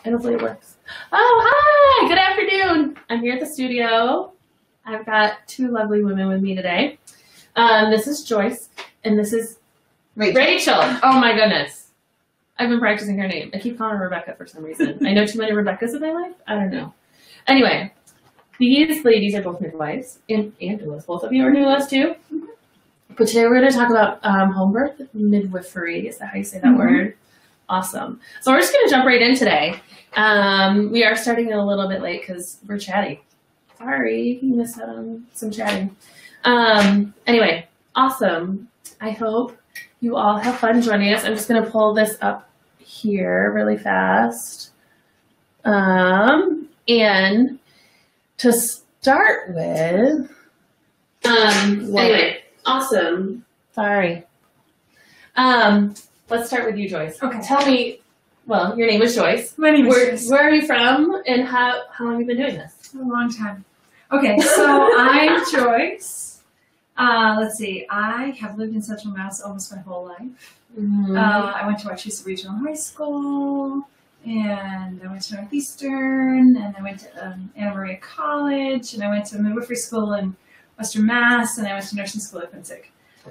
And hopefully it works. Oh, hi! Good afternoon. I'm here at the studio. I've got two lovely women with me today. This is Joyce, and this is Rachel. Oh my goodness. I've been practicing her name. I keep calling her Rebecca for some reason. I know too many Rebeccas in my life. I don't know. Anyway, these ladies are both midwives, and doulas. Both of you are doulas too. But today we're going to talk about home birth midwifery. Is that how you say that word? Awesome. So we're just going to jump right in today. We are starting a little bit late because we're chatty. Sorry, you missed out on some chatting. Anyway, awesome. I hope you all have fun joining us. I'm just going to pull this up here really fast. And to start with, anyway, awesome. Sorry. Let's start with you, Joyce. Okay. Tell me, well, your name is Joyce. My name is Joyce. Where are you from, and how long have you been doing this? A long time. Okay, so I'm Joyce. Let's see. I have lived in Central Mass almost my whole life. Mm-hmm. I went to Wachusett Regional High School, and I went to Northeastern, and I went to Anna Maria College, and I went to midwifery school in Western Mass, and I went to nursing school at Quincy.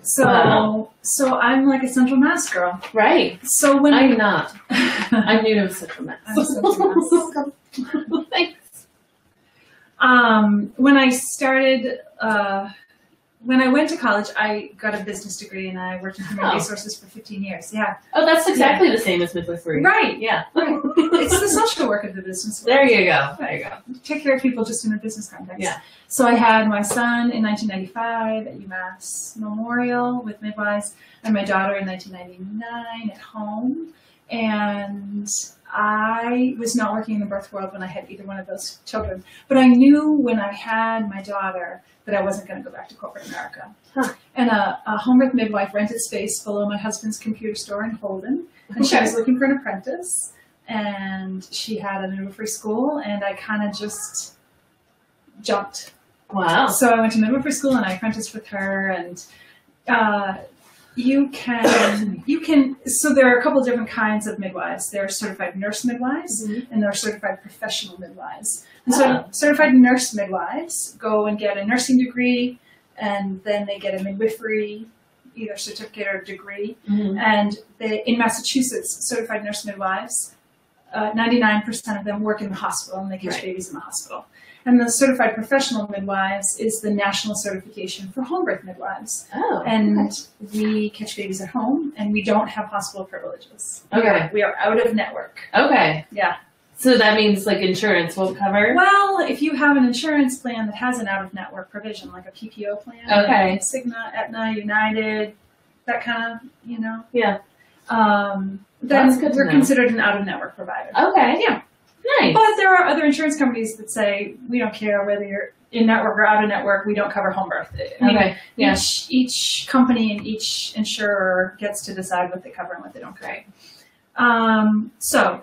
So, so I'm like a Central Mass girl. Right. So when I'm not. I'm new to Central Mass. I'm Central Mass. Thanks. When I started, when I went to college, I got a business degree and I worked in human resources for 15 years. Yeah. Oh, that's exactly the same as midwifery. Right. Yeah. Right. It's the social work of the business world. There you go. There you go. Take care of people just in a business context. Yeah. So I had my son in 1995 at UMass Memorial with midwives, and my daughter in 1999 at home. And I was not working in the birth world when I had either one of those children. But I knew when I had my daughter that I wasn't going to go back to corporate America. Huh. And a home birth midwife rented space below my husband's computer store in Holden. And she was looking for an apprentice. And she had a midwifery school. And I kind of just jumped. Wow. So I went to midwifery school and I apprenticed with her. And you can, so there are a couple different kinds of midwives. There are certified nurse midwives, and there are certified professional midwives. And so certified nurse midwives go and get a nursing degree, and then they get a midwifery, either certificate or degree. And in Massachusetts, certified nurse midwives, 99% of them work in the hospital, and they catch babies in the hospital. And the certified professional midwives is the national certification for home birth midwives. Oh, and we catch babies at home, and we don't have hospital privileges. Okay. We are out of network. Okay. Yeah. So that means like insurance won't cover? Well, if you have an insurance plan that has an out of network provision, like a PPO plan, like Cigna, Aetna, United, that kind of, you know. Yeah. Then we're considered an out of network provider. Okay. Yeah. Nice. But there are other insurance companies that say, we don't care whether you're in network or out of network, we don't cover home birth. I mean, each company and each insurer gets to decide what they cover and what they don't cover. So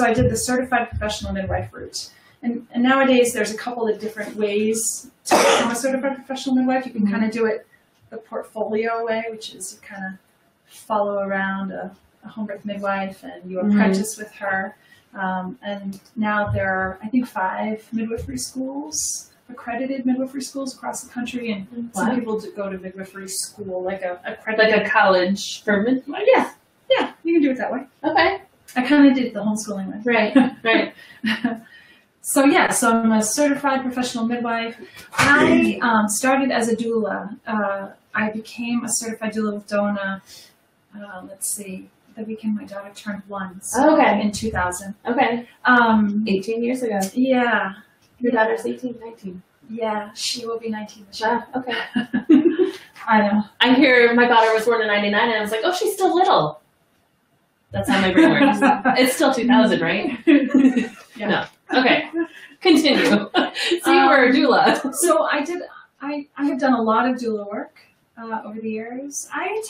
I did the certified professional midwife route. And nowadays there's a couple of different ways to become a certified professional midwife. You can kind of do it the portfolio way, which is you kind of follow around a home birth midwife and you apprentice with her. And now there are, I think, 5 midwifery schools, accredited midwifery schools across the country, and some people go to midwifery school, like a accredited, like a college for midwife. Yeah, yeah, you can do it that way. Okay, I kind of did the homeschooling way. Right, right. So yeah, so I'm a certified professional midwife. I started as a doula. I became a certified doula with DONA. Let's see. The weekend my daughter turned 1, so in 2000. Okay. 18 years ago. Yeah. Your daughter's 18, 19. Yeah, she will be 19 this year. Okay. I know. I hear my daughter was born in 99, and I was like, oh, she's still little. That's how my brain works. It's still 2000, right? Yeah. No. Okay. Continue. So you were a doula. So I have done a lot of doula work over the years. I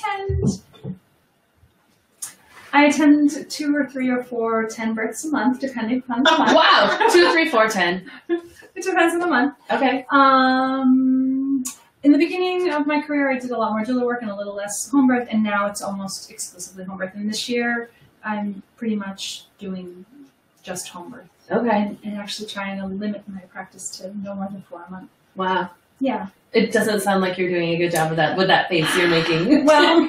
attend 2 or 3 or 4, 10 births a month, depending upon the month. Wow, 2, 3, 4, 10. It depends on the month. Okay. In the beginning of my career, I did a lot more doula work and a little less home birth, and now it's almost exclusively home birth. And this year, I'm pretty much doing just home birth. Okay. And actually trying to limit my practice to no more than 4 months. Wow. Yeah. It doesn't sound like you're doing a good job of that with that face you're making. Well,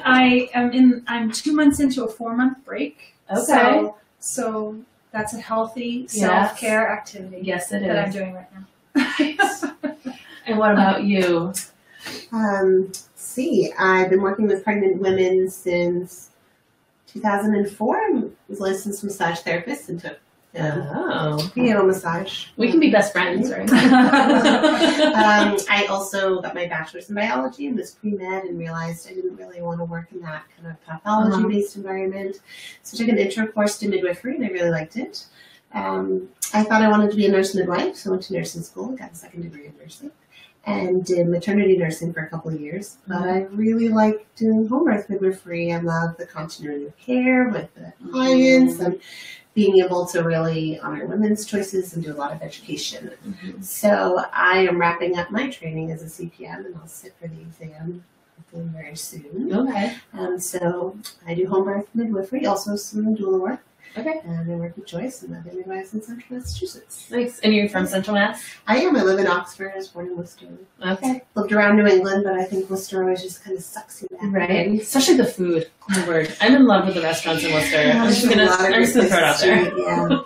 I'm 2 months into a 4-month break. Okay. So that's a healthy self-care activity. Yes, it is. That I'm doing right now. And what about you? I've been working with pregnant women since 2004. I was a licensed massage therapist and took massage. We can be best friends, right? I also got my bachelor's in biology and was pre-med and realized I didn't really want to work in that kind of pathology-based environment. So I took an intro course to midwifery and I really liked it. I thought I wanted to be a nurse midwife, so I went to nursing school and got a second degree in nursing and did maternity nursing for a couple of years. But I really like doing home birth midwifery. I love the continuity of care with the clients and being able to really honor women's choices and do a lot of education. So I am wrapping up my training as a CPM and I'll sit for the exam hopefully very soon. Okay. So I do home birth midwifery, also some doula work. Okay. And I work with Joyce and other midwives in Central Massachusetts. Nice. And you're from Central Mass? I am. I live in Oxford. I was born in Worcester. Okay. Lived around New England, but I think Worcester always just kind of sucks you back. Right. Especially the food. Oh my word. I'm in love with the restaurants in Worcester. I'm just gonna throw it out there. Yeah.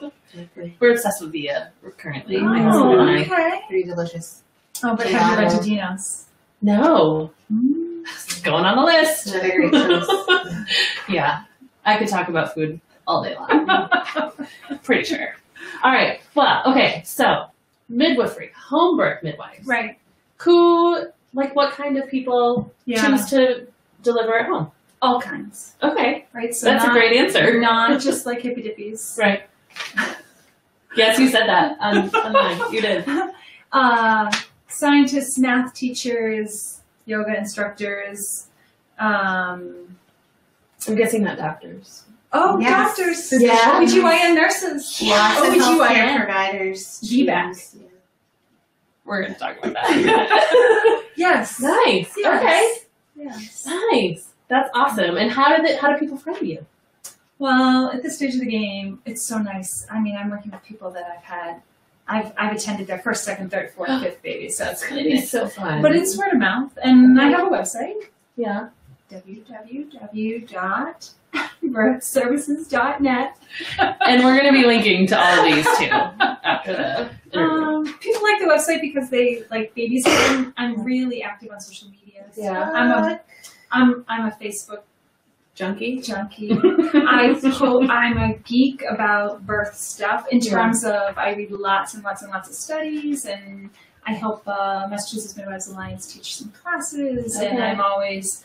We're obsessed with Via currently. My Oh, husband and I. okay. Pretty delicious. Oh, but have you been to Dino's? No. Going on the list. Another great choice. Yeah. I could talk about food all day long. Pretty sure. All right. Well, okay. So, midwifery, home birth midwives. Right. What kind of people choose to deliver at home? All kinds. Okay. Right. So that's a great answer. Not just like hippy dippies. Right. Yes, you said that. Online. You did. Scientists, math teachers, yoga instructors. I'm guessing not doctors. Oh, yes. doctors. Yeah. OBGYN nurses. Lots of healthcare providers. VBAC. Yeah. We're going to talk about that. Yes. Nice. Yes. Okay. Yes. Nice. That's awesome. And how do people find you? Well, at this stage of the game, it's so nice. I mean, I'm working with people that I've attended their first, second, third, fourth, fifth baby, so it's going to be so fun. But it's word of mouth, and I have a website. Yeah. www.birthservices.net. And we're going to be linking to all of these too after the interview. People like the website because they like babysitting. I'm really active on social media. So Yeah. I'm a Facebook junkie. I'm a geek about birth stuff in terms of I read lots and lots and lots of studies, and I help Massachusetts Midwives Alliance teach some classes, and I'm always,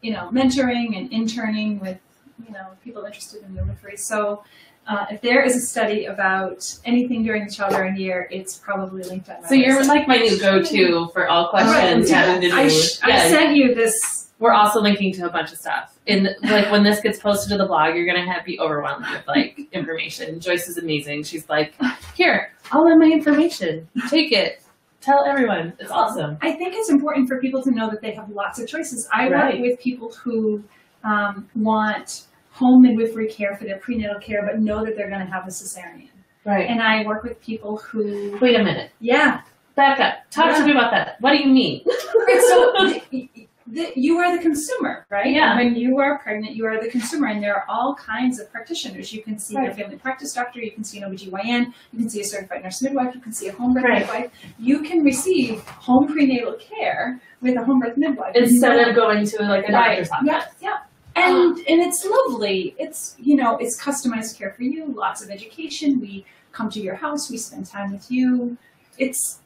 mentoring and interning with, people interested in midwifery. So if there is a study about anything during the childbearing year, it's probably linked on my So you're website. like my new go-to for all questions having to do. I sent you this. We're also linking to a bunch of stuff. And like when this gets posted to the blog, you're gonna be overwhelmed with like information. Joyce is amazing. She's like, here, all of my information. Take it. Tell everyone. It's awesome. I think it's important for people to know that they have lots of choices. I work with people who want home midwifery care for their prenatal care, but know that they're going to have a cesarean. Right. And I work with people who... Wait a minute. Yeah. Back up. Talk to me about that. What do you mean? You are the consumer, right? Yeah. When you are pregnant, you are the consumer, and there are all kinds of practitioners. You can see a family practice doctor, you can see an OBGYN, you can see a certified nurse midwife, you can see a home birth midwife. You can receive home prenatal care with a home birth midwife. Instead of going to like a doctor's office. Yeah. And it's lovely. It's, it's customized care for you, lots of education. We come to your house, we spend time with you. It's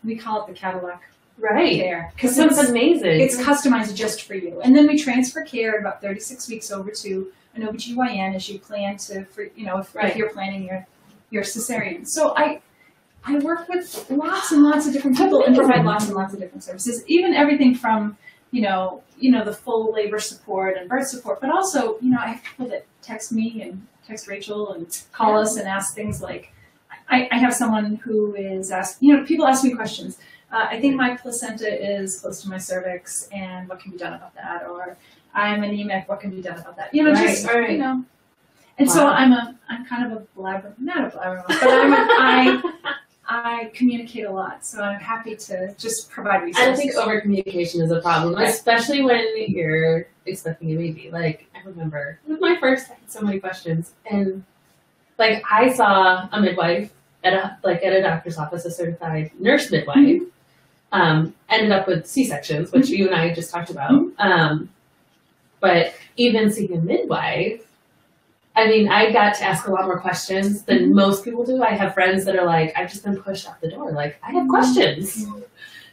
we call it the Cadillac. Right. There. Because it's amazing. It's customized just for you. And then we transfer care at about 36 weeks over to an OBGYN as you plan to, if you're planning your cesarean. So I work with lots and lots of different people and provide lots and lots of different services, even everything from, the full labor support and birth support, but also, I have people that text me and text Rachel and call us and ask things like, I have someone who is asking, people ask me questions. I think my placenta is close to my cervix, and what can be done about that? Or I'm anemic, what can be done about that? And so I'm kind of a blabber, not a blabbermouth, but I communicate a lot, so I'm happy to just provide resources. I don't think over-communication is a problem, especially when you're expecting a baby. Like, I remember with my first, I had so many questions, and like I saw a midwife at a doctor's office, a certified nurse midwife, ended up with C-sections, which you and I just talked about. But even seeing a midwife, I mean, I got to ask a lot more questions than most people do. I have friends that are like, I've just been pushed out the door. Like, I have questions.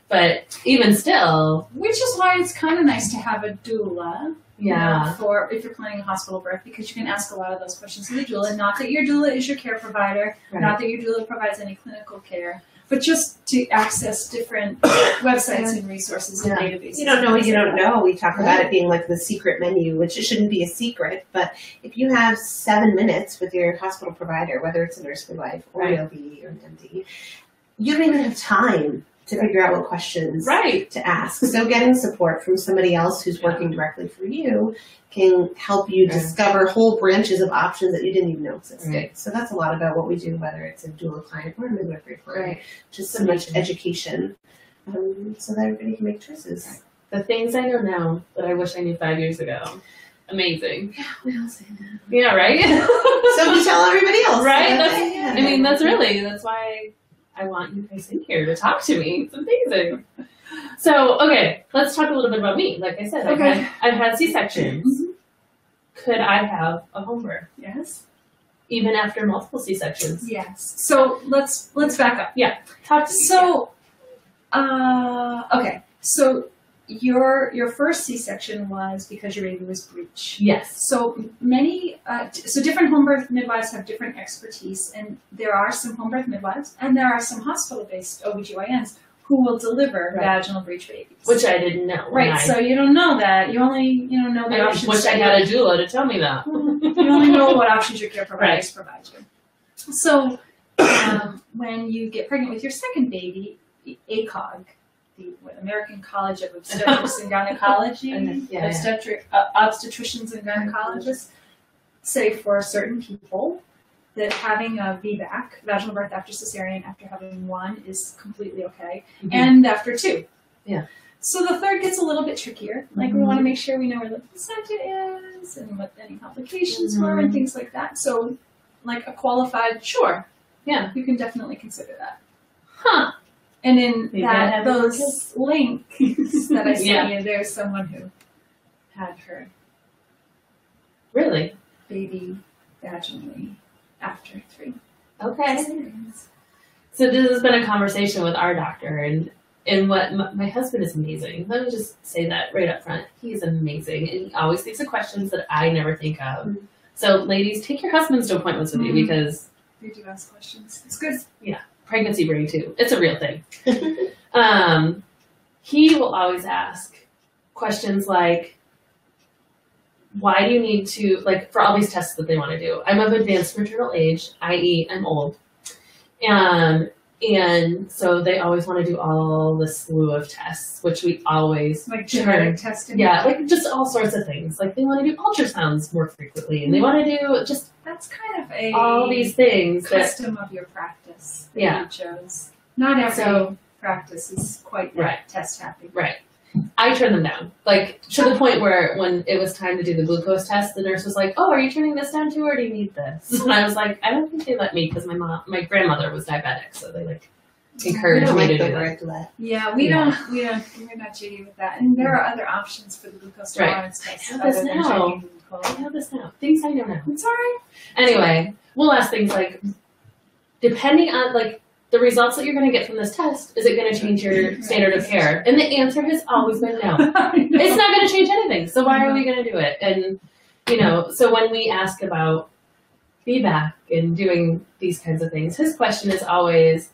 But even still. Which is why it's kind of nice to have a doula. Yeah. You know, for if you're planning a hospital birth, because you can ask a lot of those questions to the doula. Not that your doula is your care provider. Right. Not that your doula provides any clinical care. But just to access different websites and resources and databases. You don't know what you don't know. We talk about it being like the secret menu, which it shouldn't be a secret. But if you have 7 minutes with your hospital provider, whether it's a nurse midwife or an OB or an MD, you don't even have time to figure out what questions to ask. So getting support from somebody else who's working directly for you can help you discover whole branches of options that you didn't even know existed. So that's a lot about what we do, whether it's a doula client or a midwifery client. Just so much education so that everybody can make choices. The things I know now that I wish I knew 5 years ago. Amazing. Yeah, we all say that. Yeah, right? So we tell everybody else. Right? I mean, that's why I want you guys in here to talk to me. It's amazing. So, okay, let's talk a little bit about me. Like I said, I've had C-sections. Could I have a home birth? Yes. Even after multiple C-sections? Yes. So let's back up. Yeah. Talk to me. So, okay. So your first C-section was because your baby was breech. Yes. So many, different home birth midwives have different expertise, and there are some home birth midwives, and there are some hospital-based OBGYNs who will deliver vaginal breech babies. Which I didn't know. Right, so you don't know that. You only know the options. Wish I had a doula to tell me that. You only know what options your care providers provide you. So when you get pregnant with your second baby, ACOG, the American College of Obstetrics and Gynecology, obstetricians and gynecologists say for certain people that having a VBAC, vaginal birth after cesarean, after having one is completely okay, and after 2. Yeah. So the third gets a little bit trickier. Like we want to make sure we know where the placenta is and what any complications were and things like that. So like a qualified, sure. Yeah, you can definitely consider that. Huh. And in those links that I sent you, there's someone who had her baby vaginally after 3. Okay. So this has been a conversation with our doctor, and what my husband is amazing. Let me just say that right up front. He is amazing, and he always thinks of questions that I never think of. So ladies, take your husbands to appointments with you because they do ask questions. It's good. Yeah. Pregnancy brain too. It's a real thing. He will always ask questions like, why do you need to, like, for all these tests that they want to do? I'm of advanced maternal age, i.e. I'm old. And so they always want to do all this slew of tests, which we always... Like genetic testing? Yeah, like just all sorts of things. Like they want to do ultrasounds more frequently, and they want to do just... That's kind of all these things. Custom of your practice that you chose. Not every practice is quite that test happy. Right. I turned them down. Like, to the point where when it was time to do the glucose test, the nurse was like, oh, are you turning this down too, or do you need this? And I was like, I don't think they let me, because my grandmother was diabetic, so they, like, encouraged me to do that. Yeah, we're not jaded with that. And there are other options for the glucose tolerance test. I have this now. Things I know now. It's all right. Anyway, we'll ask things like, depending on, like, the results that you're going to get from this test, is it going to change your standard of care? And the answer has always been no. It's not going to change anything. So why are we going to do it? And, you know, so when we ask about feedback and doing these kinds of things, his question is always,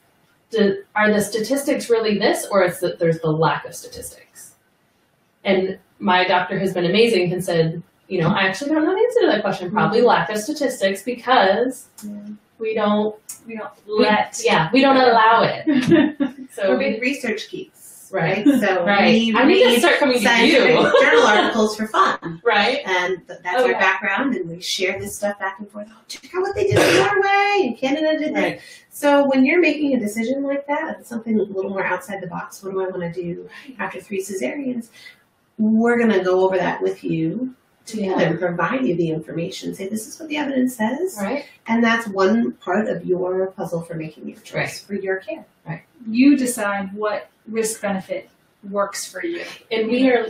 are the statistics really this, or is that there's the lack of statistics? And my doctor has been amazing and said, you know, I actually don't know the answer to that question. Probably lack of statistics because we don't allow it. So we're big research geeks. right? So we I need to read start coming to scientific you. journal articles for fun. Right. And that's our background, and we share this stuff back and forth. Oh, check out what they did in Norway, and Canada did that. So when you're making a decision like that, something a little more outside the box, what do I want to do after 3 cesareans? We're going to go over that with you together and provide you the information. Say, this is what the evidence says. Right. And that's one part of your puzzle for making your choice for your care. Right. You decide what risk benefit works for you. And we are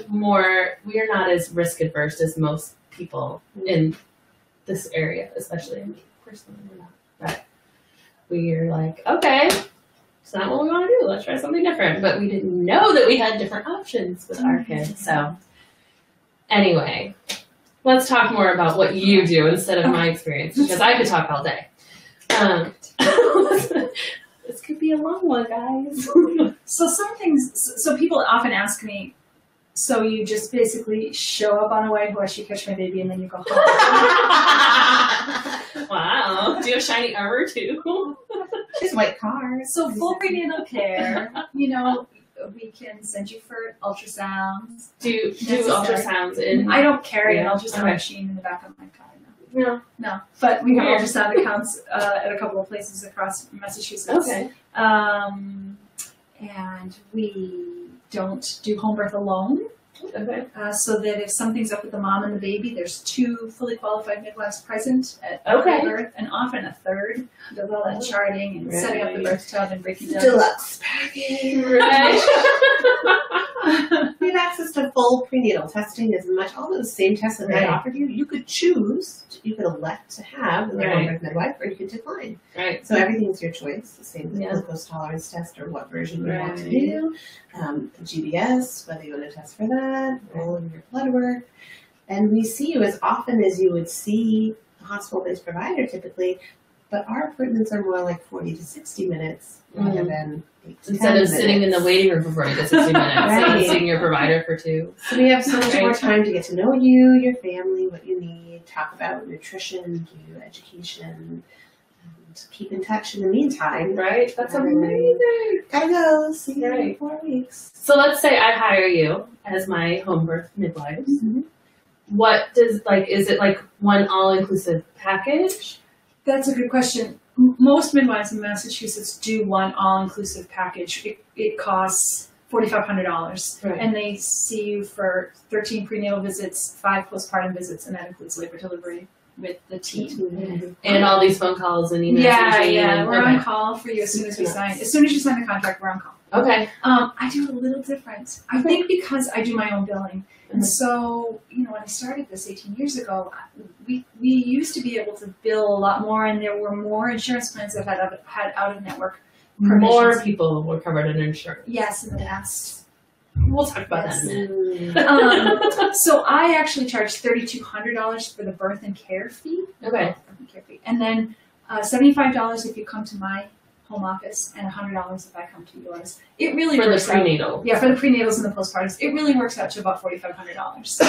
not as risk adverse as most people in this area, especially me personally. We're not. But we are like, okay, it's not what we want to do. Let's try something different. But we didn't know that we had different options with our kids. So anyway, let's talk more about what you do instead of my experience, because I could talk all day. This could be a long one, guys. So some things, so people often ask me, so you just basically show up on a white horse, you catch my baby, and then you go home. Wow. Do you have shiny armor too? Just white cars. So full prenatal care, you know, we can send you for ultrasounds. Do ultrasounds in? I don't carry an ultrasound machine in the back of my car. No. But we have ultrasound accounts at a couple of places across Massachusetts. Okay. And we don't do home birth alone. Okay. So that if something's up with the mom and the baby, there's 2 fully qualified midwives present at birth, and often a third. Does all that charting and setting up the birth tub and breaking down. Deluxe package. Right. We have access to full prenatal testing as much. All those same tests that they offered you, you could choose. You could elect to have with a home birth midwife, or you could decline. Right. So everything's your choice. The same with glucose tolerance test, or what version you want to do. GBS, whether you want to test for that, all of your blood work. And we see you as often as you would see a hospital-based provider typically, but our appointments are more like 40 to 60 minutes rather than 8 to 10 Instead of sitting in the waiting room for 40 to 60 minutes and seeing your provider for 2. So we have so much more time to get to know you, your family, what you need, talk about nutrition, do education, and keep in touch in the meantime. Right. That's amazing. Gotta go. See you in 4 weeks. So let's say I hire you as my home birth midwife. Mm-hmm. What does, is it like one all-inclusive package? That's a good question. Most midwives in Massachusetts do one all-inclusive package. It costs $4,500, and they see you for 13 prenatal visits, 5 postpartum visits, and that includes labor delivery with the team. Mm-hmm. And all these phone calls and emails. Yeah. We're on call for you as soon as we sign. As soon as you sign the contract, we're on call. Okay. I do a little different. I think because I do my own billing. And so, when I started this 18 years ago, we used to be able to bill a lot more, and there were more insurance plans that had out-of-network provisions. More people were covered in insurance. Yes, in the past. We'll talk about that in a minute. So I actually charge $3,200 for the birth and care fee. Okay. And then $75 if you come to my home office, and $100 if I come to yours. It really works for the prenatal. Yeah, for the prenatals and the postpartums, it really works out to about $4,500.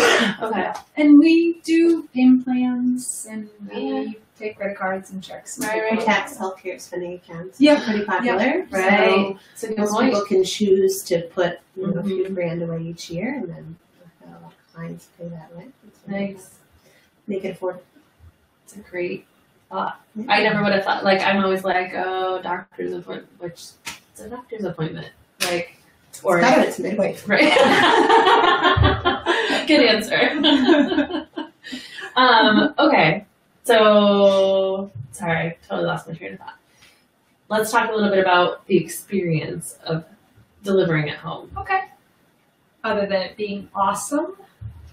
Okay. And we do payment plans, and we take credit cards and checks. Right. Tax healthcare spending accounts. Yeah, pretty popular. Yeah. Right. So most people can choose to put a few grand away each year, and then a lot of clients pay that way. Nice. Make it affordable. It's a great thought. I never would have thought, I'm always like, oh, doctor's appointment, which it's a doctor's appointment. Or it's midwife. Right. Good answer. Okay. So, sorry, totally lost my train of thought. Let's talk a little bit about the experience of delivering at home. Okay. Other than it being awesome?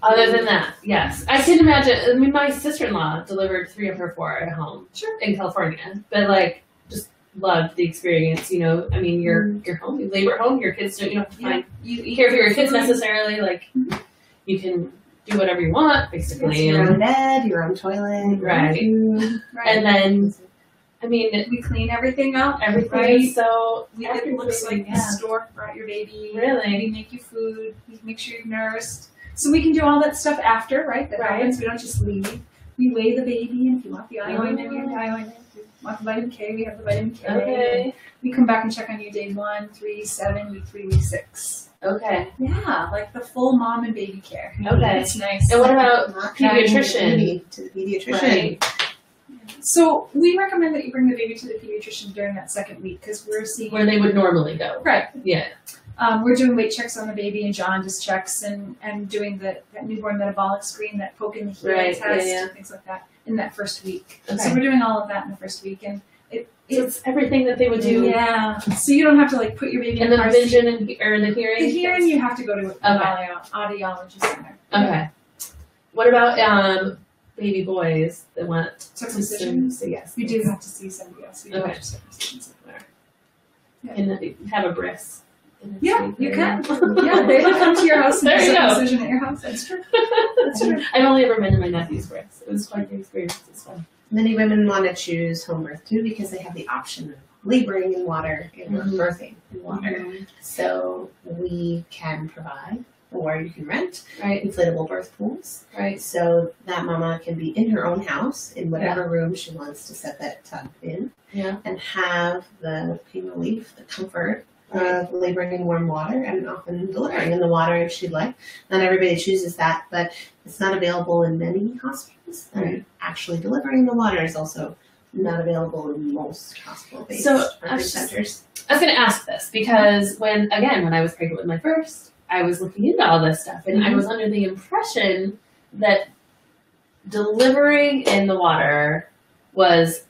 Other than that, yes. I can imagine, my sister-in-law delivered 3 of her 4 at home in California. But, just loved the experience, you're home, you labor at home, your kids don't, you don't have to find, you care for your kids necessarily, you can do whatever you want, basically. Your own bed, your own toilet. Right. And then, we clean everything up. Everything is it looks like the store brought your baby. Really? We make you food, we make sure you're nursed. So we can do all that stuff after, right? That happens. We don't just leave. We weigh the baby, and if you want the eye ointment, we have the eye ointment. If you want the vitamin K, we have the vitamin K. Okay. We come back and check on you day 1, 3, 7, week 3, week 6. Okay. Yeah, like the full mom and baby care. Okay. It's nice. And what about Not pediatrician? To the pediatrician. Right. So we recommend that you bring the baby to the pediatrician during that second week because we're seeing Where they would normally go. right. Yeah. We're doing weight checks on the baby and jaundice checks and doing that newborn metabolic screen, that poke in the heel Right, test, yeah. and things like that in that first week. Okay. So we're doing all of that in the first week, and It's everything that they would do. yeah. So you don't have to like put your baby And in the car vision and or the hearing. seat. The hearing you have to go to an audiology center. Okay. What about baby boys that want Circumcision. So yes. You do have to see somebody else. You do Okay. have to circumcision. Yeah. And have a bris. Yeah, you can. Yeah, they would come to your house and There do you go. circumcision at your house. That's true. That's true. I've only ever been to my nephew's bris. It was quite the experience. It's fun. Many women want to choose home birth too because they have the option of laboring in water and birthing in water. So we can provide, or you can rent, Right. inflatable birth pools. Right. So that mama can be in her own house in whatever room she wants to set that tub in, Yeah. and have the pain relief, the comfort Right. of laboring in warm water and often delivering in the water if she'd like. Not everybody chooses that, but it's not available in many hospitals. Right. And actually delivering in the water is also not available in most hospital-based So, birthing centers. I was going to ask this because when I was pregnant with my first, I was looking into all this stuff and I was under the impression that delivering in the water was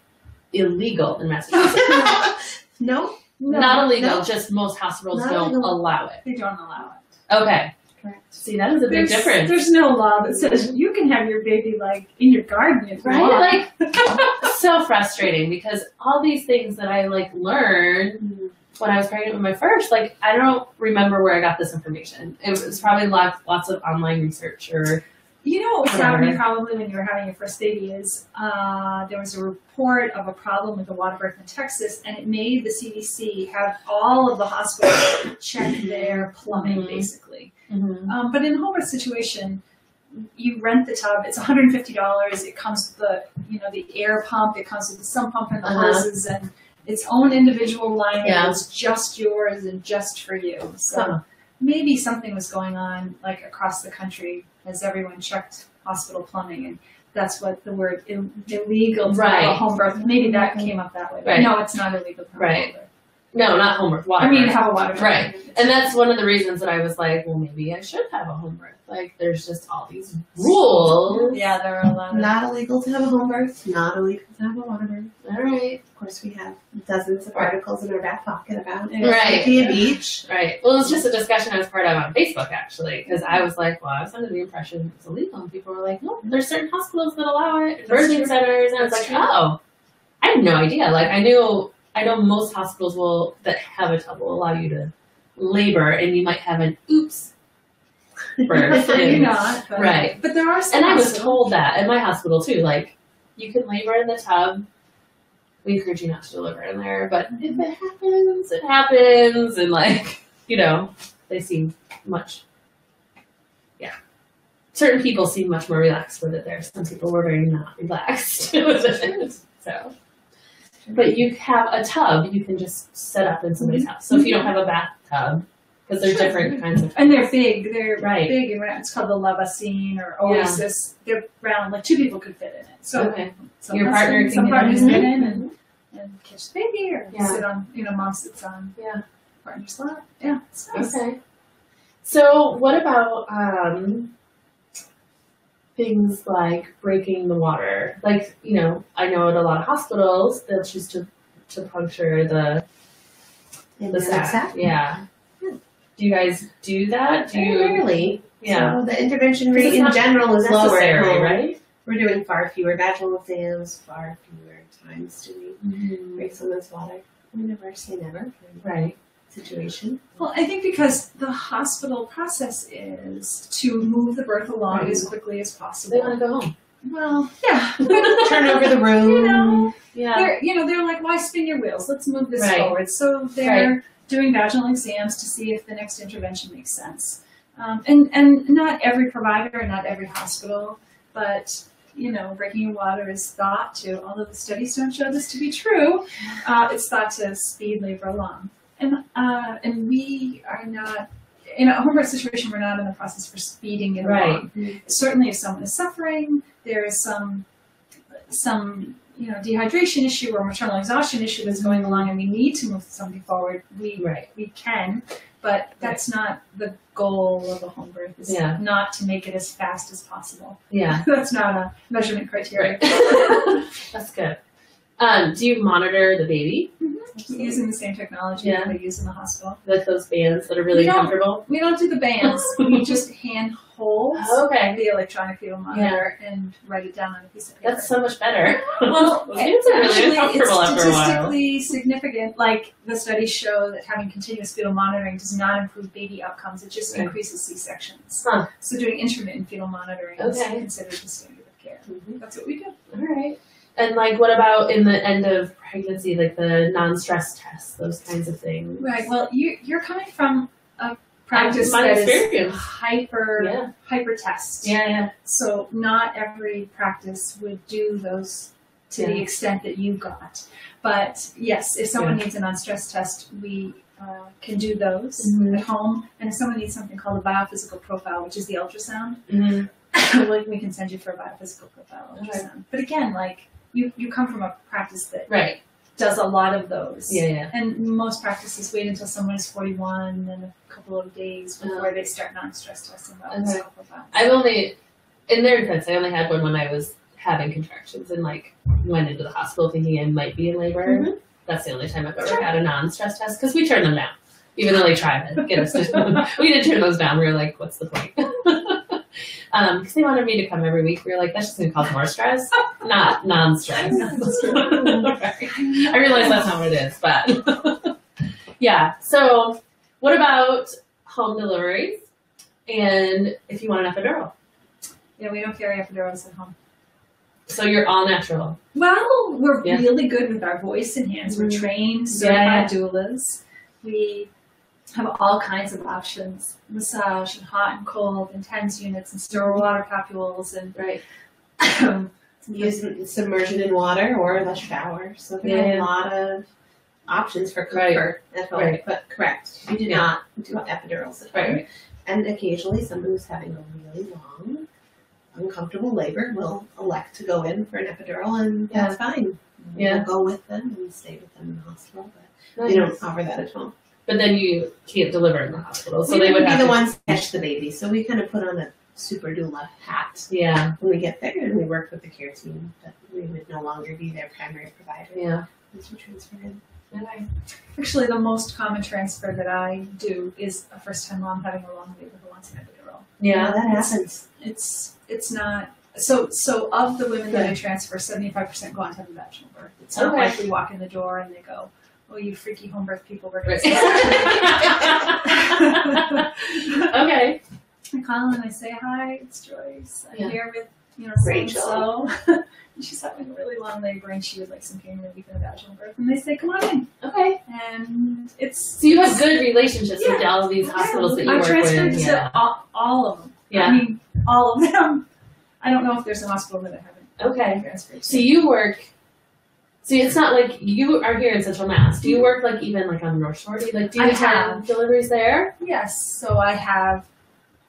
illegal in Massachusetts. No. Not illegal, no. just most hospitals Not don't illegal. allow it. They don't allow it. Okay. Correct. See, that is a big difference. There's no law that says you can have your baby like in your garden if you Right? want. Like, so frustrating because all these things that I like learned when I was pregnant with my first, like, I don't remember where I got this information. It was probably lots of online research or. You know what was Whatever. happening probably when you were having your first baby is there was a report of a problem with the water birth in Texas, and it made the CDC have all of the hospitals check their plumbing, basically. Mm-hmm. But in a home birth situation, you rent the tub. It's $150. It comes with the air pump. It comes with the sump pump and the hoses and its own individual line. Yeah. It's just yours and just for you. So maybe something was going on like across the country as everyone checked hospital plumbing, and that's what the word illegal to have a home birth. Maybe that came up that way. But no, it's not illegal to have a home birth. No, not home birth. Water I mean, birth. have a water birth. Right. And that's one of the reasons that I was like, well, maybe I should have a home birth. Like, there's just all these rules. Yeah, there are a lot of... Not illegal to have a home birth, not illegal to have a water birth. All right. Of course, we have dozens of articles in our back pocket about Right. safety at beach. Right. Well, it was just a discussion I was part of on Facebook, actually, because I was like, well, I was under the impression it was illegal. And people were like, no, there's certain hospitals that allow it, birthing centers. And I was like, oh, I had no idea. Like, I know most hospitals that have a tub will allow you to labor, and you might have an oops birth. Maybe not. But, right. But there are some And I was hospitals. told that at my hospital, too. Like, you can labor in the tub. We encourage you not to deliver in there, but if it happens, it happens. And, like, they seem much, certain people seem much more relaxed with it there. Some people were very not relaxed with it. So, but you have a tub you can just set up in somebody's house. So if you don't have a bathtub, because there's different kinds of, and they're big. They're Right. big and round. It's called the Lavacine or Oasis. They're round, like 2 people could fit in it. So okay, some your partner can some get partners in. get in and catch the baby, or Yeah. sit on. Mom sits on partner's lap. Yeah, it's nice. Okay. So what about things like breaking the water? Like, I know at a lot of hospitals they'll choose to puncture the sac. Yeah. Do you guys do that? Rarely. Yeah. So the intervention Because rate it's in not general is lower at necessary, home. right? We're doing far fewer vaginal exams, far fewer times do we break someone's water. We never say never. Right. Situation. Well, I think because the hospital process is to move the birth along as quickly as They possible. want to go home. Well, yeah. Turn over the room. Yeah. They're like, why spin your wheels? Let's move this Right. forward. So they're doing vaginal exams to see if the next intervention makes sense. And not every provider and not every hospital, but breaking your water is thought to, although the studies don't show this to be true, it's thought to speed labor along. And we are not in a home birth situation, we're not in the process for speeding it along. Certainly, if someone is suffering, there is some dehydration issue or maternal exhaustion issue that's going along, and we need to move something forward. We can, but that's not the goal of a home birth. Is not to make it as fast as possible. Yeah, that's not a measurement criteria. That's good. Do you monitor the baby? Using the same technology that they use in the hospital. With those bands that are really comfortable? We don't do the bands. We just hand hold the electronic fetal monitor and write it down on a piece of paper. That's so much better. Well, bands are really uncomfortable after a while. It's statistically significant. Like, the studies show that having continuous fetal monitoring does not improve baby outcomes. It just increases C-sections. So doing intermittent fetal monitoring is considered the standard of care. That's what we do. All right. And like, what about in the end of pregnancy, like the non-stress tests, those kinds of things? Right. Well, you're coming from a practice that is hyper test. Yeah. So not every practice would do those to the extent that you got. But yes, if someone needs a non-stress test, we can do those at home. And if someone needs something called a biophysical profile, which is the ultrasound, we can send you for a biophysical profile ultrasound. But again, like, you come from a practice that does a lot of those. And most practices wait until someone is 41 and a couple of days before they start non-stress testing. I've only, in their defense, I only had one when I was having contractions and like went into the hospital thinking I might be in labor. That's the only time I've ever had a non-stress test, because we turned them down. Even though they tried to get us to, we did turn those down. We were like, what's the point? Because they wanted me to come every week. We were like, that's just going to cause more stress, not non-stress. I realize that's not what it is, but So what about home deliveries? And if you want an epidural? Yeah, we don't carry epidurals at home. So you're all natural? Well, we're really good with our voice and hands. We're trained, certified doulas. We have all kinds of options: massage and hot and cold, intense units and sterile water papules, and using submersion in water or the shower. So we have a lot of options for comfort at home. But we do not do epidurals at home. And occasionally, someone who's having a really long, uncomfortable labor will elect to go in for an epidural, and that's fine. We'll go with them and stay with them in the hospital, but we don't offer that at home. But then you can't deliver in the hospital, so they would be the ones to catch the baby. So we kind of put on a super doula hat when we get there, and we work with the care team, but we would no longer be their primary provider. Once we transfer in. Actually, the most common transfer that I do is a first-time mom having a long labor who wants an epidural. Yeah, that happens. It's not so of the women that I transfer, 75% go on to have a vaginal birth. It's not like we walk in the door and they go, "Oh, you freaky home birth people, we're going to I call and I say, "Hi, it's Joyce. I'm here with Rachel." She's having a really long labor and she would like some pain relief in a vaginal birth. And they say, "Come on in." And it's... So you have good relationships with all of these hospitals that you work with. I transferred to all of them. I mean, all of them. I don't know if there's a hospital that I haven't transferred to. So you work... See, it's not like you are here in Central Mass. Do you work like even like on the North Shore? Do you have deliveries there? Yes. So I have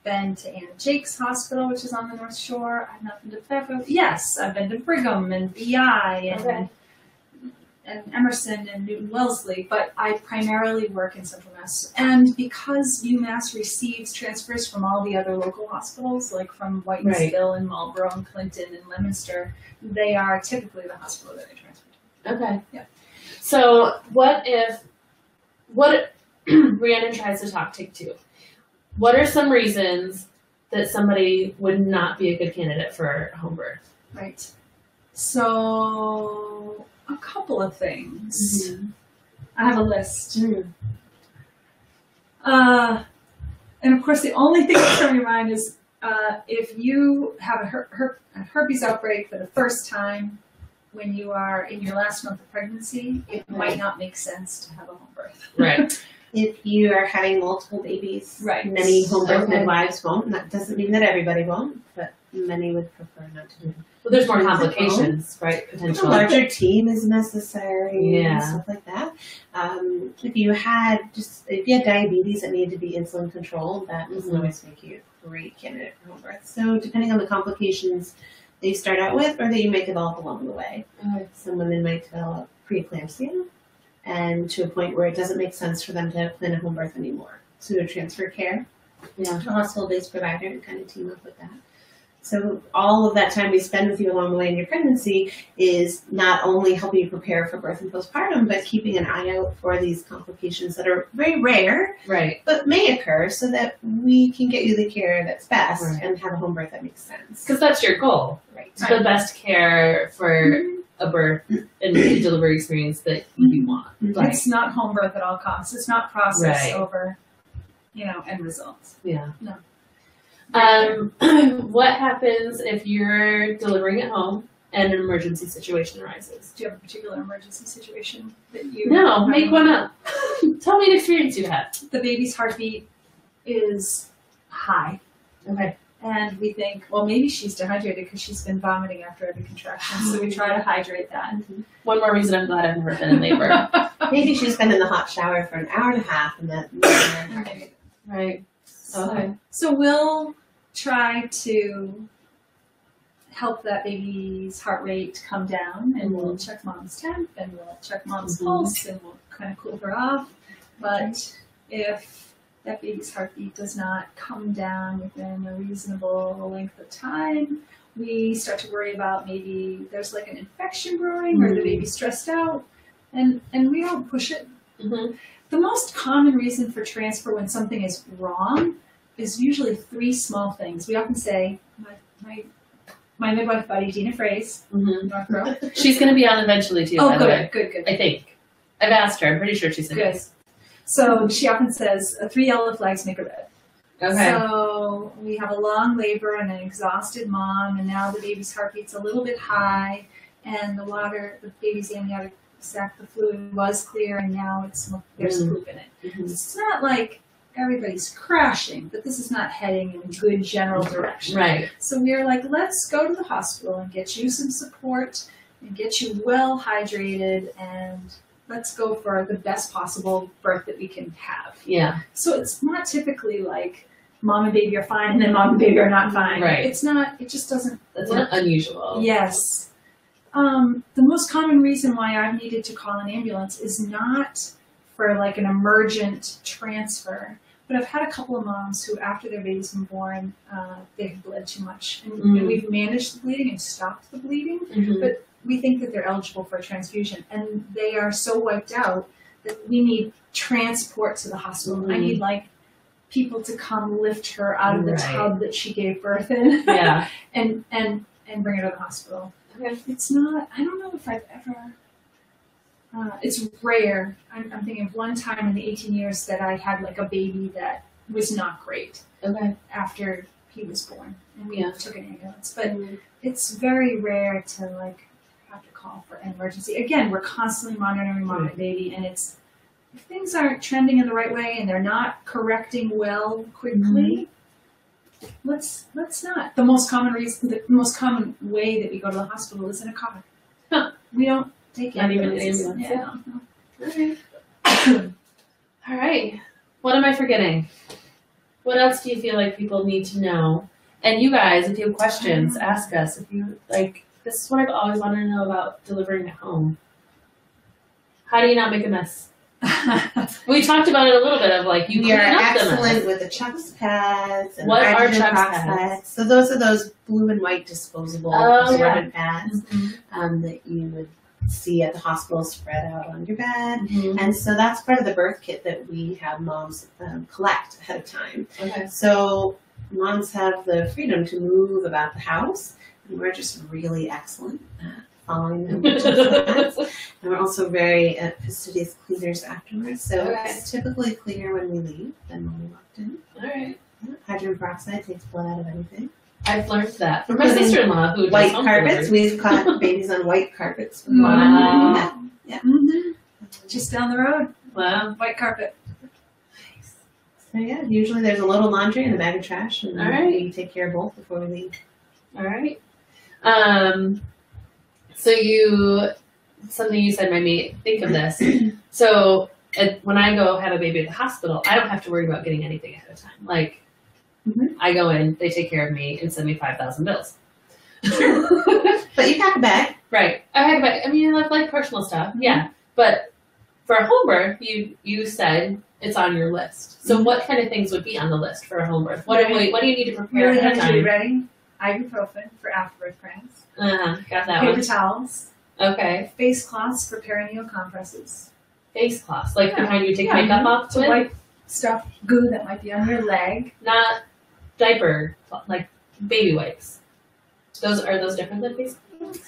been to Anna Jake's Hospital, which is on the North Shore. I've not been to Fairfield. Yes, I've been to Brigham and BI and Emerson and Newton Wellesley, but I primarily work in Central Mass. And because UMass receives transfers from all the other local hospitals, like from Whitensville and Marlborough and Clinton and Leominster, they are typically the hospital that I transfer to. So what Rhiannon tries to talk to? What are some reasons that somebody would not be a good candidate for home birth? Right. So a couple of things. I have a list. And of course, the only thing that's on your mind is if you have a herpes outbreak for the first time when you are in your last month of pregnancy, it might not make sense to have a home birth. If you are having multiple babies, many home birth midwives won't. That doesn't mean that everybody won't, but many would prefer not to do it. Well, there's more complications, potentially. A larger team is necessary and stuff like that. If you had diabetes that needed to be insulin controlled, that doesn't always make you a great candidate for home birth. So depending on the complications that you start out with or that you may develop along the way. Some women might develop preeclampsia and to a point where it doesn't make sense for them to plan a home birth anymore. So to transfer care to a hospital-based provider and kind of team up with that. So all of that time we spend with you along the way in your pregnancy is not only helping you prepare for birth and postpartum, but keeping an eye out for these complications that are very rare, but may occur, so that we can get you the care that's best and have a home birth that makes sense. Because that's your goal. The best care for a birth and delivery experience that you want. It's not home birth at all costs. It's not process over, end results. No. What happens if you're delivering at home and an emergency situation arises? Do you have a particular emergency situation that you... No, make one up. Tell me an experience you had. The baby's heartbeat is high. And we think, well, maybe she's dehydrated because she's been vomiting after every contraction. So we try to hydrate that. One more reason I'm glad I've never been in labor. Maybe she's been in the hot shower for an hour and a half and that... So we'll try to help that baby's heart rate come down, and we'll check mom's temp, and we'll check mom's pulse, and we'll kind of cool her off. But if that baby's heartbeat does not come down within a reasonable length of time, we start to worry about maybe there's like an infection brewing or the baby's stressed out, and we don't push it. The most common reason for transfer when something is wrong is usually 3 small things. We often say, my midwife buddy, Dina Fraze, Northborough. She's going to be on eventually too, by the way. Good. I think. I've asked her. I'm pretty sure she said yes. So she often says, 3 yellow flags make a red. So we have a long labor and an exhausted mom, and now the baby's heartbeat's a little bit high, and the baby's amniotic sac, the fluid was clear, and now there's poop in it. It's not like everybody's crashing, but this is not heading in a good general direction. So we're like, let's go to the hospital and get you some support and get you well hydrated, and let's go for the best possible birth that we can have. So it's not typically like mom and baby are fine and then mom and baby are not fine. It's not, it just doesn't That's work. unusual. Yes. The most common reason why I've needed to call an ambulance is not for like an emergent transfer, but I've had a couple of moms who, after their baby's been born, they've bled too much. And we've managed the bleeding and stopped the bleeding, but we think that they're eligible for a transfusion. And they are so wiped out that we need transport to the hospital. I need like people to come lift her out of the tub that she gave birth in and bring her to the hospital. It's not, I don't know if I've ever, it's rare. I'm thinking of one time in the 18 years that I had like a baby that was not great after he was born, and we took an ambulance. But it's very rare to like have to call for an emergency. Again, we're constantly monitoring mom and baby, and if things aren't trending in the right way and they're not correcting well quickly, let's not. The most common way that we go to the hospital is in a car. We don't take not even an ambulance. All right. What am I forgetting? What else do you feel like people need to know? And you guys, if you have questions, ask us. If you like, this is what I've always wanted to know about delivering at home. How do you not make a mess? We talked about it a little bit of like you are excellent with the Chucks pads and what are Chucks pads? So those are those blue and white disposable absorbent pads that you would see at the hospital spread out on your bed. And so that's part of the birth kit that we have moms collect ahead of time. So moms have the freedom to move about the house, and we're just really excellent at following them. And we're also very fastidious cleaners afterwards. So it's typically cleaner when we leave than when we walked in. Hydrogen peroxide takes blood out of anything. I've learned that from my sister-in-law who white carpets. We've caught babies on white carpets. Just down the road. White carpet. So yeah, usually there's a little laundry and a bag of trash, and we take care of both before we leave. So you something you said made me think of this. So when I go have a baby at the hospital, I don't have to worry about getting anything ahead of time. Like, I go in, they take care of me, and send me 5,000 bills. But you pack a bag. Right. I pack a bag. I mean, I have like personal stuff. Yeah. But for a home birth, you said it's on your list. So what kind of things would be on the list for a home birth? What do you need to prepare Really ahead of have to be time? ready. Ibuprofen for afterbirth cramps. Got that Paper one. towels. Okay. Face cloths for perineal compresses. Face cloths, like the Yeah. kind you take makeup off To with? wipe stuff, goo that might be on your leg. Not diaper, like baby wipes. Are those different than face cloths?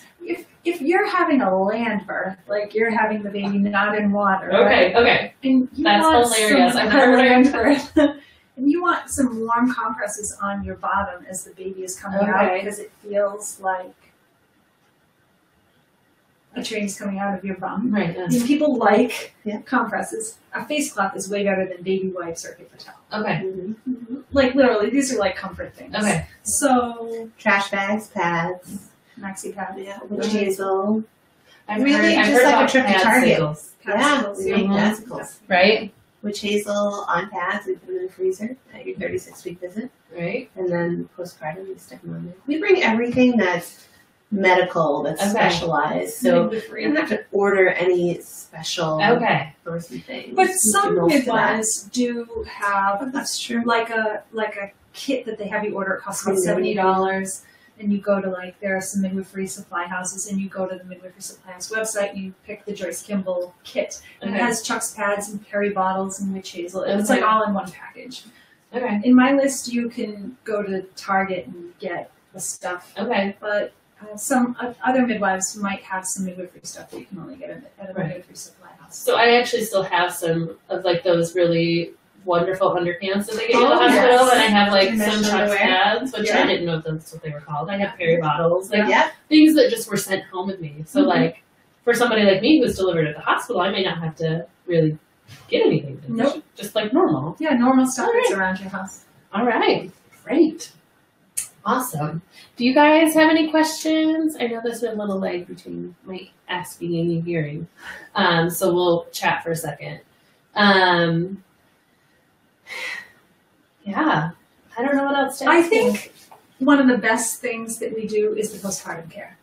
If you're having a land birth, like you're having the baby not in water, Okay, right? okay. And you That's want hilarious. Some, I've never heard of land birth. And you want some warm compresses on your bottom as the baby is coming out because it feels like a train's coming out of your bum. Right. I mean, people like compresses. A face cloth is way better than baby wipes or paper towel. Okay. Like literally, these are like comfort things. Okay. So Trash bags, pads. maxi pads. Yeah. Witch hazel. I've Really, heard just like about a trip to pad Target. sickles, Yeah, we make Mhm. padsicles. right? Witch hazel on pads, we put them in the freezer at your 36-week visit. Right. And then postpartum, we stick them on there. We bring everything that's medical, that's Okay. specialized. So you don't have to order any special Okay. birthing things. But We some can most of that. midwives do have That's true. like a kit that they have you order. It costs about $70, and you go to there are some midwifery supply houses, and you go to the midwifery supply house website and you pick the Joyce Kimball kit. And Okay. it has Chuck's pads and peri bottles and witch hazel. It's Okay. like all in one package. Okay. In my list, you can go to Target and get the stuff. Okay. But some other midwives might have some midwifery stuff that you can only get at a Right. midwifery supply house. So I actually still have some of like those really wonderful underpants that they get in the Oh, hospital, yes. and I have like Mesh some Chuck's underwear. pads, which Yeah. I didn't know if that's what they were called. I have peri bottles, like Yeah. things that just were sent home with me. So like for somebody like me who's delivered at the hospital, I may not have to really get anything. Nope. Just like normal. Yeah, normal stuff All that's right. around your house. All right. Great. Awesome. Do you guys have any questions? I know there's been a little lag between my asking and you hearing. So we'll chat for a second. Yeah. I don't know what else to ask I you. think one of the best things that we do is the postpartum care.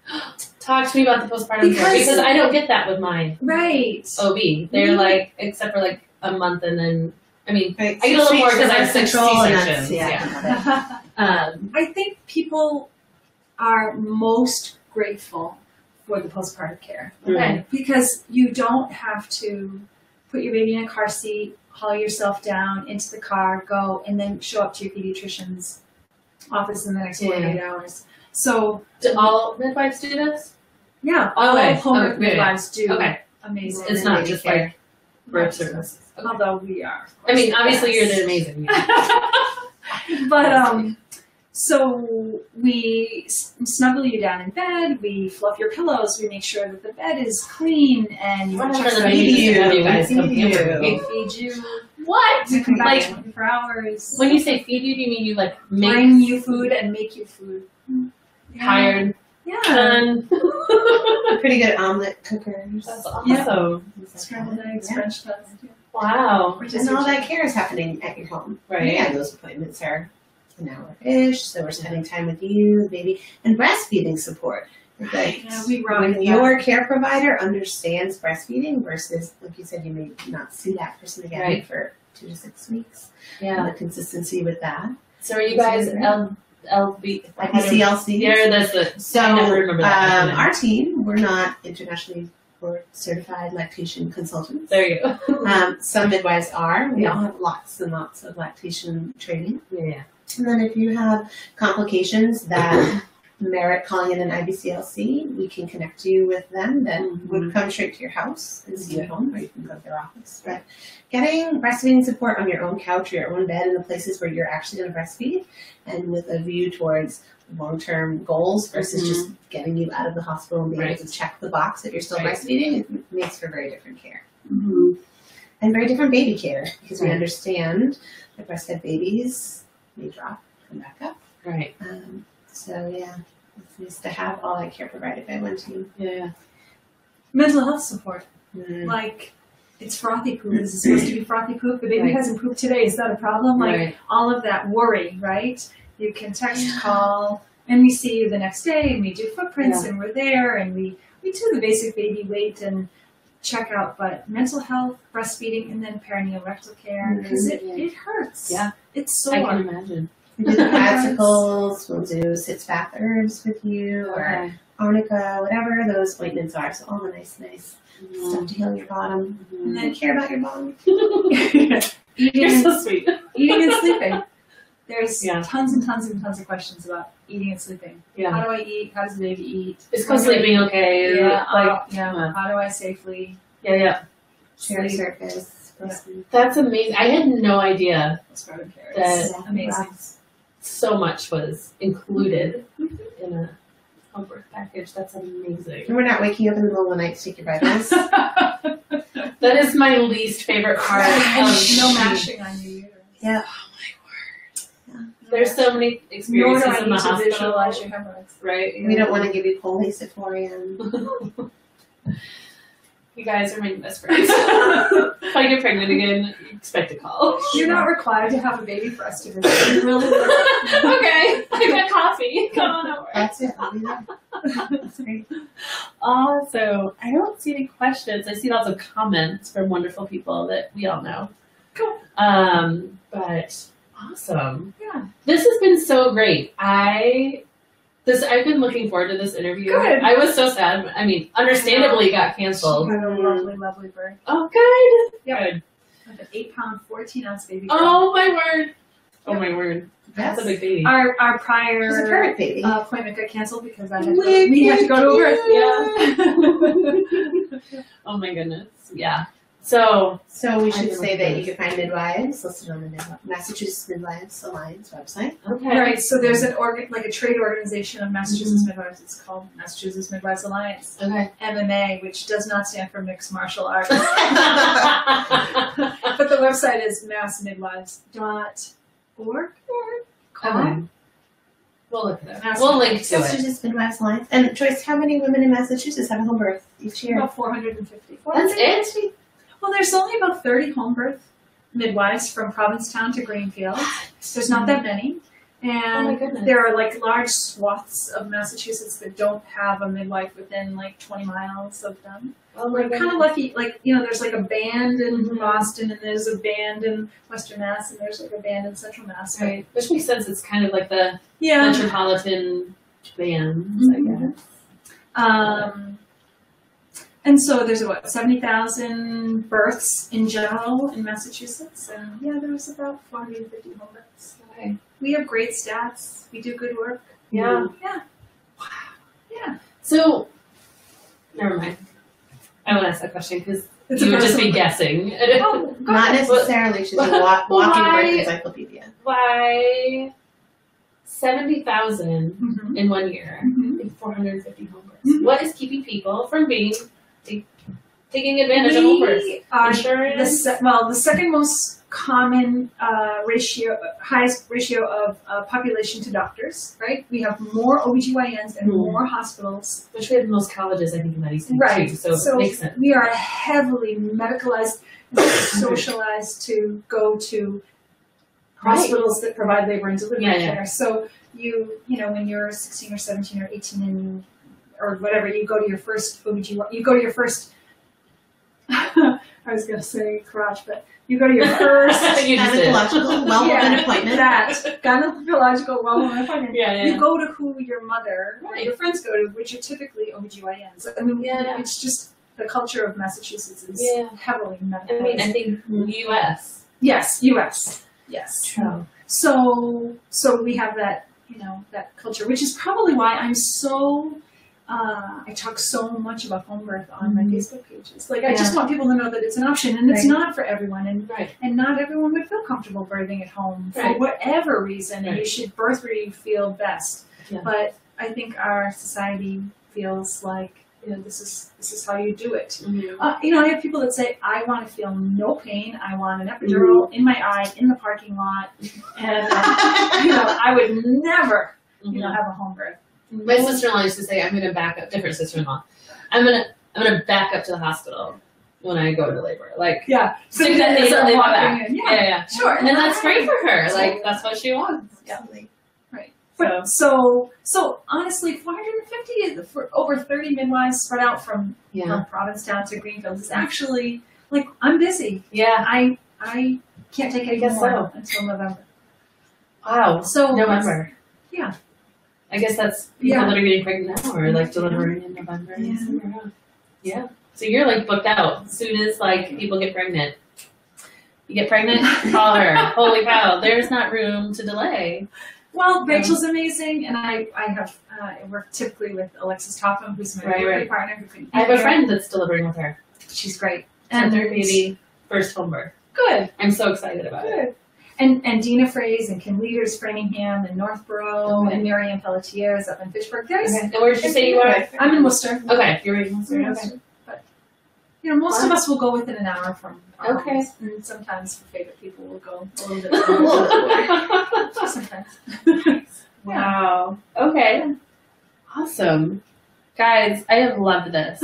Talk to me about the postpartum care, because I don't get that with my Right. OB. They're like, except for like a month and then, I mean, Right. I get a little more because I have birth 6 control and C-sections. that's- Yeah. I think people are most grateful for the postpartum care. Okay. Because you don't have to put your baby in a car seat, haul yourself down into the car, go, and then show up to your pediatrician's office in the next 48 hours. So, Do all midwives do this? yeah, all Okay. home birth Okay. midwives do Okay. amazing. It's not baby just care. like birth services. Okay. Although we are. I mean, obviously you're the amazing. But so we snuggle you down in bed, we fluff your pillows, we make sure that the bed is clean, and you What check happened the to the baby? baby. Have you guys come Feed you. here? We feed you. What? We come back Like, in 24 hours. when you say feed you, do you mean you like make bring you food and make you food. Yeah. hired, Yeah. done? Pretty good omelet cookers. That's Yeah. awesome. Scrambled eggs, Yeah. French toast. Wow. And all that care is happening at your home. Right. Yeah, those appointments are an hour-ish, so we're spending time with you, the baby, and breastfeeding support. Like, Yeah, we rock when that. your care provider understands breastfeeding versus, like you said, you may not see that person again Right. for 2 to 6 weeks. Yeah. And the consistency with that. So are you guys LB? IPCLC. Yeah, that's it. So, I never remember that. our team, we're not internationally board certified lactation consultants. There you go. Some midwives are. We Yeah. all have lots and lots of lactation training. Yeah. And then if you have complications that merit calling in an IBCLC, we can connect you with them that would come straight to your house and see you at home, or you can go to their office. But getting breastfeeding support on your own couch or your own bed in the places where you're actually going to breastfeed, and with a view towards long-term goals versus just getting you out of the hospital and being able to check the box that you're still breastfeeding, it makes for very different care. And very different baby care, because we understand that breastfed babies may drop, come back up. Right. So yeah, it's nice to have all that care provided by one team. Yeah. Mental health support. Mm. Like, it's frothy poop. Is it supposed to be frothy poop? The baby Right. hasn't pooped today. Is that a problem? Like, Right. all of that worry, right? You can text, call, and we see you the next day, and we do footprints, and we're there, and we do the basic baby weight and check out, but mental health, breastfeeding, and then perineal rectal care, because it hurts. Yeah. It's sore. I can imagine. We do the bicycles, we'll do sits, bath, herbs with you, or Okay. arnica, whatever those ointments are. So all the nice stuff to heal your bottom. Mhm. And care about your bottom. Eating, You're and, so sweet. eating and sleeping. There's Yeah. tons and tons and tons of questions about eating and sleeping. Yeah. How do I eat? How does the baby eat? Is co-sleeping okay? Yeah. Like, How do I safely yeah. Share sleep? surface. That's amazing. I had no idea Postpartum care That- is amazing. so much was included in a home birth package. That's amazing. And we're not waking up in the middle of the night to take your vitals. That is my least favorite part. No mashing on your uterus. Yeah. There's so many Nor experiences do I in the need to hospital, visualize your hemorrhoids. right? We don't want to give you Police at 4 a.m. You guys are my best friends. If I get pregnant again, expect a call. You're not required to have a baby for us to visit. You really Okay, I got coffee. Come on over. That's it. I'll be there. That's great. So I don't see any questions. I see lots of comments from wonderful people that we all know. Cool. But awesome. Yeah. This has been so great. I've been looking forward to this interview. Good. I was so sad. I mean, understandably it got canceled. She had a lovely, lovely birth. Oh, good. Yep. Good. Like an 8-pound, 14-ounce baby girl. Oh, my word. Oh, my word. That's a big baby. Our She's a prior perfect baby. appointment got canceled because we had to go to a birth. Yeah. Oh, my goodness. Yeah. So We I should know say what that it you can find midwives listed on the Massachusetts Midwives Alliance website. okay. Right, so there's a trade organization of Massachusetts Midwives. It's called Massachusetts Midwives Alliance, Okay. MMA, which does not stand for Mixed Martial Arts. But the website is massmidwives.org. Okay. We'll look it up. Mass- We'll link to it. Massachusetts Midwives Alliance. And Joyce, how many women in Massachusetts have a home birth each year? About 450. That's it? Well, there's only about 30 home birth midwives from Provincetown to Greenfield. There's not that many. Oh my And goodness. there are like large swaths of Massachusetts that don't have a midwife within like 20 miles of them. Oh my We're kind goodness. of lucky, like, there's like a band in Mhm. Boston, and there's a band in Western Mass, and there's like a band in Central Mass. Right. Which makes sense. It's kind of like the Yeah. metropolitan bands, I Mhm. guess. And so there's about 70,000 births in general in Massachusetts, and yeah, there's about 450 home births. Okay. We have great stats. We do good work. Yeah. Yeah. Wow. Yeah. So, never mind. I won't ask that question because It's you a would just be personal- guessing. Oh, go Not ahead. necessarily. She's a walking Why- birth encyclopedia. Why 70,000 Mhm. in 1 year Mhm. and 450 home births? Mhm. What is keeping people from taking advantage of home births? We are Insurance? the second most common highest ratio of population to doctors, right? We have more OBGYNs and Mhm. more hospitals. Which we have the most colleges, I think, in that East End, Right. too, so it makes sense. We are heavily medicalized and socialized to go to hospitals that provide labor and delivery Yeah, yeah. care. So when you're 16 or 17 or 18 or whatever, you go to your first OBGYN, you go to your first, I was going to say crotch, but you go to your first You just did. Gynecological well-woman appointment. that gynecological well-woman appointment. Yeah. You go to who your mother or Right. your friends go to, which are typically OBGYNs. I mean, Yeah. it's just the culture of Massachusetts is Yeah. heavily I medicalized. mean, I think U.S. Yes, U.S. Yes. True. So we have that, that culture, which is probably why I'm so, I talk so much about home birth on my Facebook pages. Like, I just want people to know that it's an option, and it's Right. not for everyone, and Right. not everyone would feel comfortable birthing at home for Right. whatever reason, and Right. you should birth where you feel best. Yeah. But I think our society feels like, this is how you do it. Mhm. I have people that say, I want to feel no pain. I want an epidural in my eye, in the parking lot. And, I would never, Mhm. have a home birth. My sister-in-law used to say, I'm going to back up, different sister-in-law. I'm going I'm going to back up to the hospital when I go to labor. Like, So stick that thing in the back. Yeah. Sure. And then that's great for her. Like, that's what she wants. Absolutely. Right. But so honestly, 450 for over 30 midwives spread out from Provincetown to Greenfield is actually, like, I'm busy. Yeah. I can't take any more until November. Wow. So November. Yeah. I guess that's people that are getting pregnant now or like delivering in November and December. Yeah. So you're like booked out as soon as like people get pregnant. You get pregnant, call her. Holy cow, there's not room to delay. Well, Rachel's amazing, and I work typically with Alexis Topham, who's my partner. I have a friend that's delivering with her. She's great. And third baby, first home birth. Good. I'm so excited about it. And Dina Fraze and Kim Leaders, Framingham and Northborough, and Marianne Pelletier is up in Fitchburg. And where did you say you are? I'm in Worcester. Okay, you're in Worcester. Okay. But, most of us will go within an hour from our homes, and sometimes for favorite people will go a little bit further. Sometimes. Wow. Okay. Awesome. Guys, I have loved this.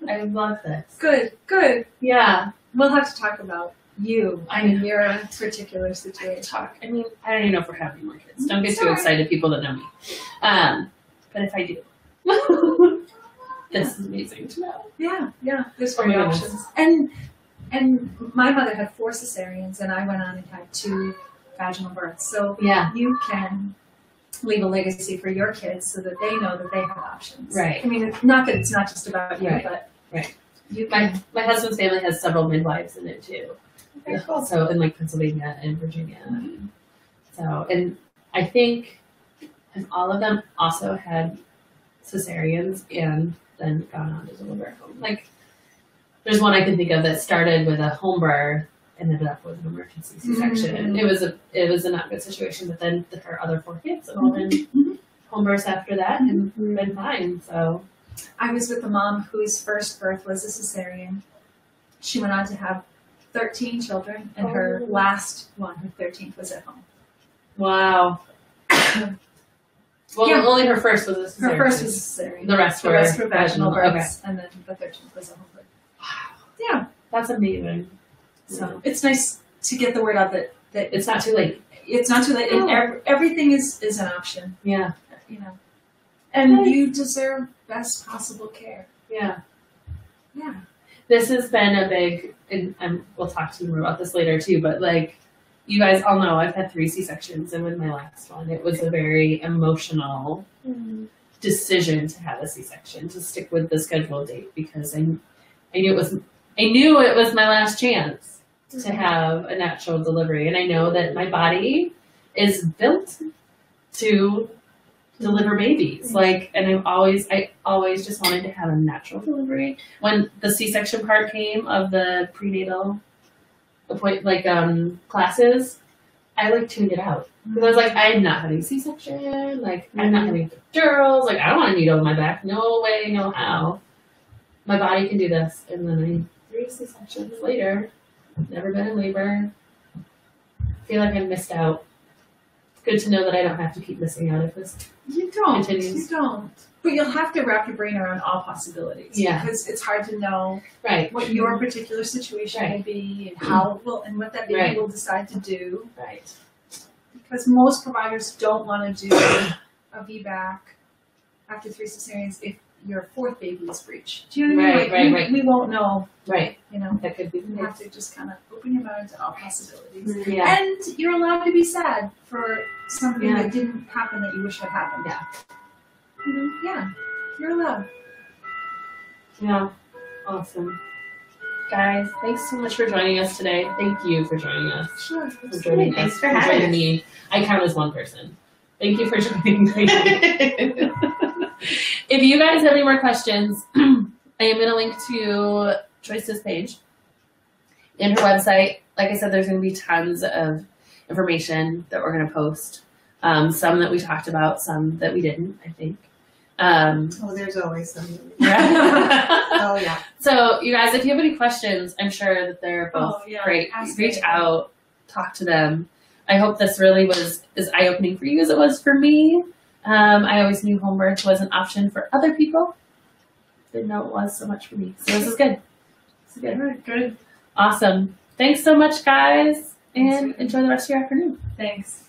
I love this. Good. Yeah. We'll have to talk about you and your particular situation. I mean, I don't even know if we're having more kids. Don't get too excited, people that know me. But if I do, this is amazing to know. Yeah. There's great options. And my mother had 4 cesareans, and I went on and had 2 vaginal births. So you can leave a legacy for your kids so that they know that they have options. Right. I mean, not that it's not just about you, but my husband's family has several midwives in it too. Cool. So in like Pennsylvania and Virginia. So, and I think all of them also had cesareans and then gone on to deliver at home. Like, there's one I can think of that started with a home birth and ended up with an emergency C-section. It was a not good situation, but then her other 4 kids have all been home births after that and been fine. So I was with a mom whose first birth was a cesarean. She went on to have 13 children, and her last one, her 13th, was at home. Wow. Well, only her first was a cesarean. Her first was a cesarean. The rest were vaginal births, and then the 13th was a home birth. Wow. Yeah. That's amazing. So it's nice to get the word out that it's not too late. It's not too late. And everything is an option. Yeah. And you deserve best possible care. Yeah. Yeah. This has been a big, and we'll talk to you more about this later too, but like, you guys all know I've had 3 C-sections, and with my last one, it was a very emotional decision to have a C-section, to stick with the scheduled date, because I knew it was my last chance to have a natural delivery. And I know that my body is built to deliver babies. Like, and I always just wanted to have a natural delivery. When the C-section part came of the prenatal classes, I tuned it out. Because I was like, I'm not having C-section. Like, I'm not having epidurals. Like, I don't want a needle in my back. No way, no how. My body can do this. And then 3 C-sections later, never been in labor. Feel like I missed out. It's good to know that I don't have to keep missing out if this continues. You don't. But you'll have to wrap your brain around all possibilities. Yeah. Because it's hard to know what your particular situation will be, and and what that baby will decide to do. Right. Because most providers don't want to do a VBAC after 3 cesareans if your 4th baby is breech. Do you know what I mean? Right. We won't know. Right. That could be. You have to just kind of open your mind to all possibilities. Yeah. And you're allowed to be sad for something that didn't happen that you wish had happened. Yeah. Yeah. You're allowed. Yeah. Awesome. Guys, thanks so much for joining us today. Thank you for joining us. Sure. Thanks for having me. I count as one person. Thank you for joining me. If you guys have any more questions, I am going to link to Joyce's page and her website. Like I said, there's going to be tons of information that we're going to post. Some that we talked about, some that we didn't, I think. There's always some. Yeah. So, you guys, if you have any questions, I'm sure that they're both great. Reach out, talk to them. I hope this really was as eye-opening for you as it was for me. I always knew home birth was an option for other people. didn't know it was so much for me. So this is good. This is good. All right, good. Awesome. Thanks so much, guys, and enjoy the rest of your afternoon. Thanks.